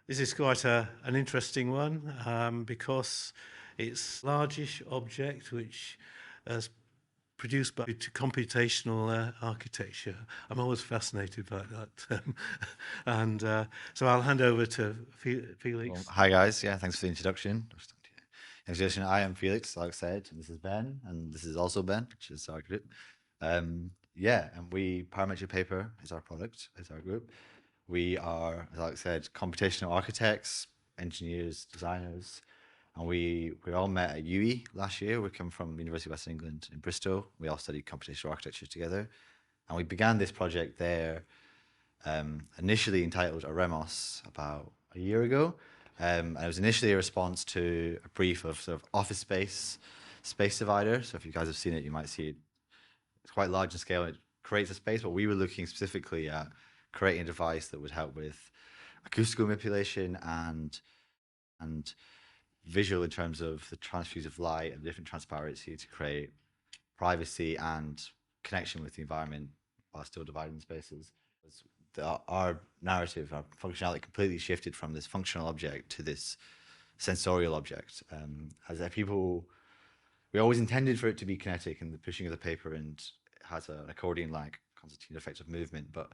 This is quite an interesting one because it's a largish object which is produced by computational architecture. I'm always fascinated by that. And so I'll hand over to Well, Felix. hi guys, yeah, thanks for the introduction. I am Felix, like I said, and this is Ben, and this is also Ben, which is our group. Yeah, and Parametric Paper is our product, is our group. We are, as Alex said, computational architects, engineers, designers, and we all met at UE last year. We come from University of West England in Bristol. We all studied computational architecture together, and we began this project there, initially entitled Aremos about a year ago. And it was initially a response to a brief of sort of office space divider. So if you guys have seen it, you might see it. It's quite large in scale. It creates a space, but we were looking specifically at creating a device that would help with acoustical manipulation and visual in terms of the transfuse of light and different transparency to create privacy and connection with the environment while still dividing spaces. Our narrative, our functionality completely shifted from this functional object to this sensorial object. As people, we always intended for it to be kinetic and the pushing of the paper, and it has an accordion-like concertina effect of movement, but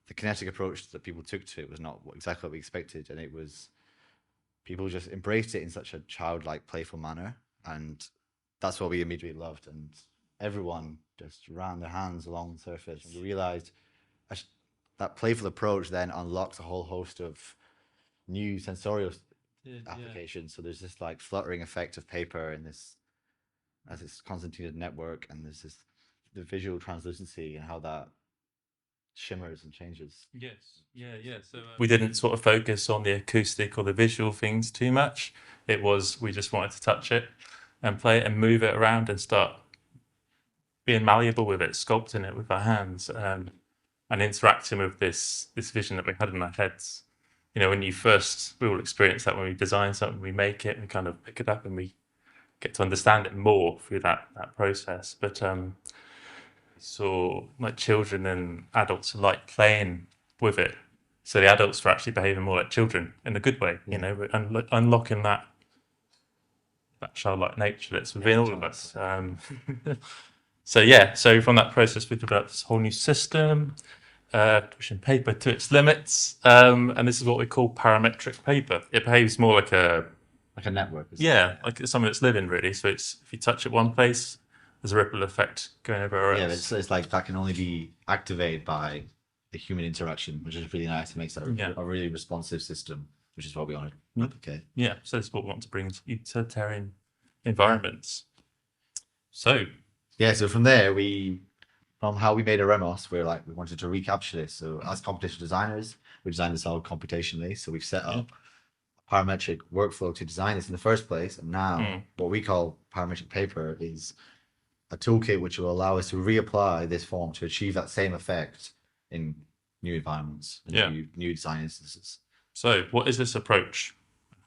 the kinetic approach that people took to it was not exactly what we expected, and it was people just embraced it in such a childlike, playful manner, and that's what we immediately loved. And everyone just ran their hands along the surface, and we realized that playful approach then unlocks a whole host of new sensorial applications. So there's this like fluttering effect of paper and this as this concertina network, and there's this the visual translucency and how that shimmers and changes. Yes, yeah. So we didn't sort of focus on the acoustic or the visual things too much. It was we just wanted to touch it and play it and move it around and start being malleable with it, sculpting it with our hands, and interacting with this vision that we had in our heads. You know, when we all experience that when we design something, we make it, we kind of pick it up, and we get to understand it more through that process. But saw like children and adults like playing with it. So the adults were actually behaving more like children in a good way, you know, and unlocking that childlike nature that's within all of us. So from that process, we developed this whole new system, pushing paper to its limits, and this is what we call parametric paper. It behaves more like a network. like something that's living really. So it's if you touch it one place, there's a ripple effect going everywhere else. Yeah, it's like that can only be activated by the human interaction, which is really nice. It makes that a really responsive system, which is what we want to replicate. Yeah, so this is what we want to bring to utilitarian environments. So so from there, from how we made a Remos, we wanted to recapture this. So as computational designers, we designed this all computationally. So we've set up a parametric workflow to design this in the first place. And now what we call parametric paper is a toolkit which will allow us to reapply this form to achieve that same effect in new environments and new design instances. So what is this approach?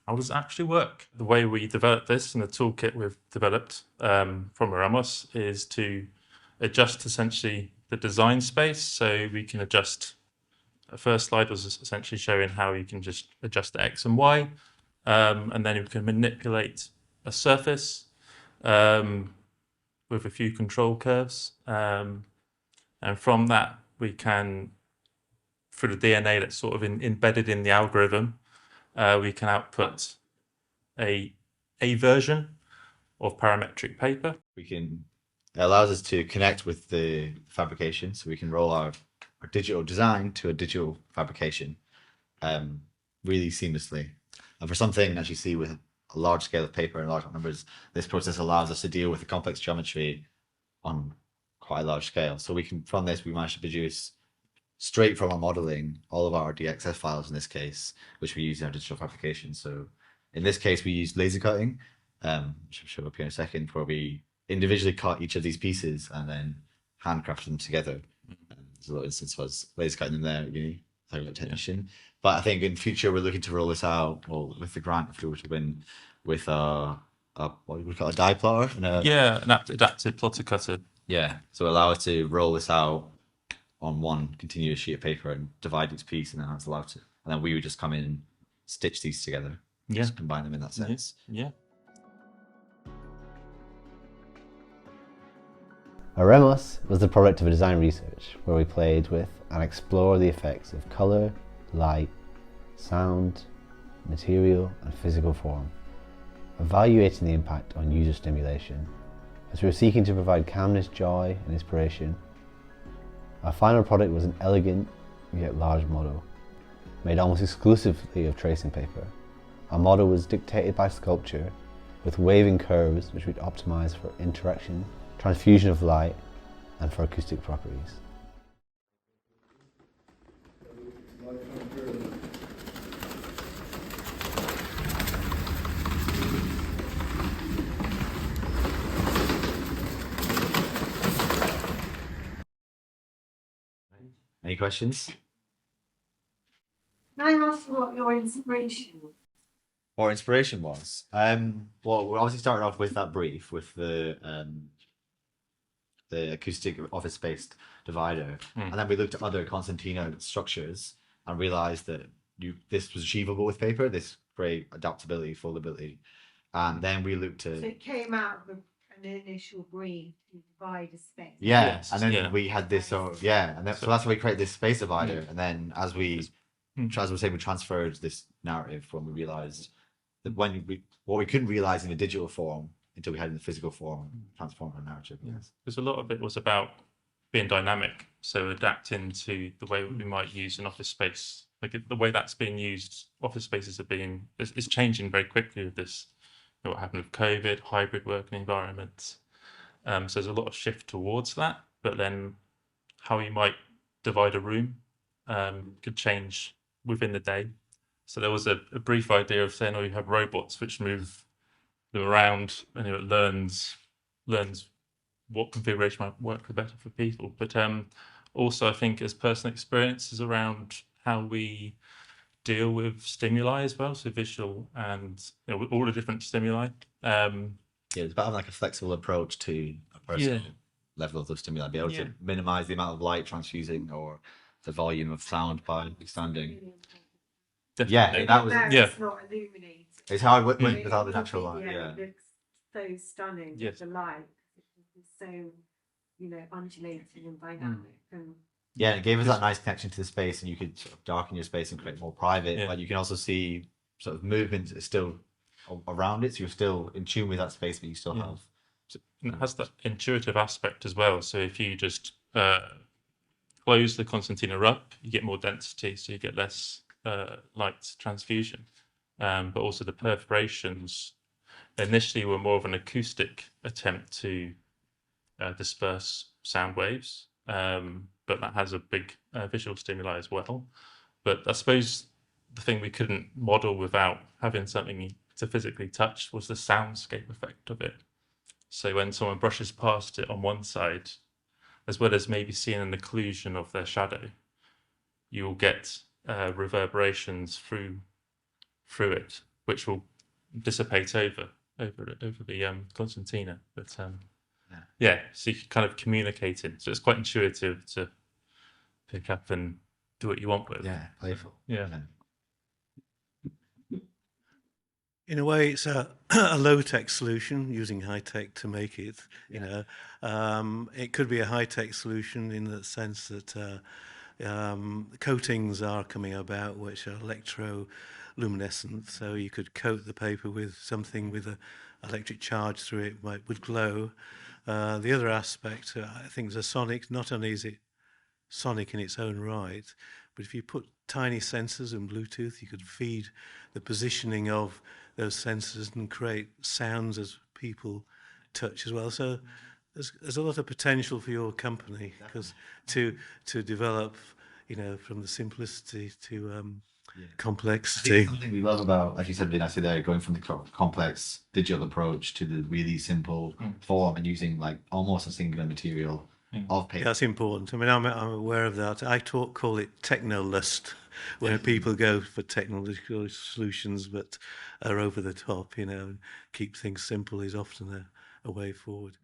How does it actually work? The way we developed this and the toolkit we've developed from Ramos is to adjust essentially the design space. So we can adjust, the first slide was essentially showing how you can just adjust the X and Y, and then we can manipulate a surface with a few control curves. And from that, we can, through the DNA that's sort of embedded in the algorithm, we can output a version of parametric paper. It allows us to connect with the fabrication, so we can roll our digital design to a digital fabrication really seamlessly. And for something, as you see, with a large scale of paper and large numbers, this process allows us to deal with the complex geometry on quite a large scale. So from this, we managed to produce straight from our modeling all of our DXF files in this case, which we use in our digital fabrication. So in this case, we used laser cutting, which I'll show up here in a second, where we individually cut each of these pieces and then handcrafted them together. There's a little instance was laser cutting them there at uni, technician. But I think in future we're looking to roll this out, with the grant if we were to win, with what we call a die plotter. An adaptive plotter cutter. Yeah, so allow us to roll this out on one continuous sheet of paper and divide each piece, and then it's allowed to. And then we would just come in stitch these together. Yeah. Just combine them in that sense. Yeah. Aremos was the product of a design research where we played with and explored the effects of colour, light, sound, material and physical form, evaluating the impact on user stimulation. As we were seeking to provide calmness, joy and inspiration, our final product was an elegant yet large model, made almost exclusively of tracing paper. Our model was dictated by sculpture with waving curves which we'd optimise for interaction, transfusion of light and for acoustic properties. Any questions? Can I ask what your inspiration was? What inspiration was? Well, we obviously started off with that brief with the acoustic office space divider, and then we looked at other concertina structures and realized that this was achievable with paper. This great adaptability, foldability, and then we looked So at it came out of an initial brief to divide a space. Yes, and then yeah. we had this and then so that's why we created this space divider, and then as we transferred this narrative when we realized that what we couldn't realize in the digital form until we had it in the physical form, transformed our narrative. Yes. Because a lot of it was about being dynamic, so adapting to the way we might use an office space. Like the way that's being used, office spaces is changing very quickly with this. What happened with COVID, hybrid working environments. So there's a lot of shift towards that, but then how you might divide a room could change within the day. So there was a brief idea of saying, you have robots which move them around, and it learns what configuration might work better for people. But also I think as personal experiences around how we deal with stimuli as well, so visual and with all the different stimuli. It's about having like a flexible approach to a personal level of those stimuli, be able to minimize the amount of light transfusing or the volume of sound by expanding. Definitely. That was It's not illuminated. It's how it went without the natural light. It looks so stunning with the light. It's so, undulating and dynamic. And it gave us that nice connection to the space, and you could sort of darken your space and create more private. But you can also see sort of movement is still around it, so you're still in tune with that space, but you still have. And it has that intuitive aspect as well. So if you just close the concertina up, you get more density, so you get less light transfusion. But also the perforations initially were more of an acoustic attempt to disperse sound waves, but that has a big visual stimuli as well. But I suppose the thing we couldn't model without having something to physically touch was the soundscape effect of it. So when someone brushes past it on one side, as well as maybe seeing an occlusion of their shadow, you'll get reverberations through it, which will dissipate over the concertina. But so you kind of communicating. So it's quite intuitive to pick up and do what you want with. Yeah, playful. Yeah. In a way, it's a low-tech solution using high-tech to make it. It could be a high-tech solution in the sense that coatings are coming about which are electroluminescent. So you could coat the paper with something with an electric charge through it, would glow. The other aspect, I think, is a sonic. Not only is it sonic in its own right, but if you put tiny sensors and Bluetooth, you could feed the positioning of those sensors and create sounds as people touch as well. So there's a lot of potential for your company because to develop, from the simplicity to complexity. Something we love about, as you said, Vanessa, there, going from the complex digital approach to the really simple form and using like almost a singular material of paper. That's important. I mean, I'm aware of that. I call it techno-lust, where people go for technological solutions but are over the top, and keep things simple is often a way forward.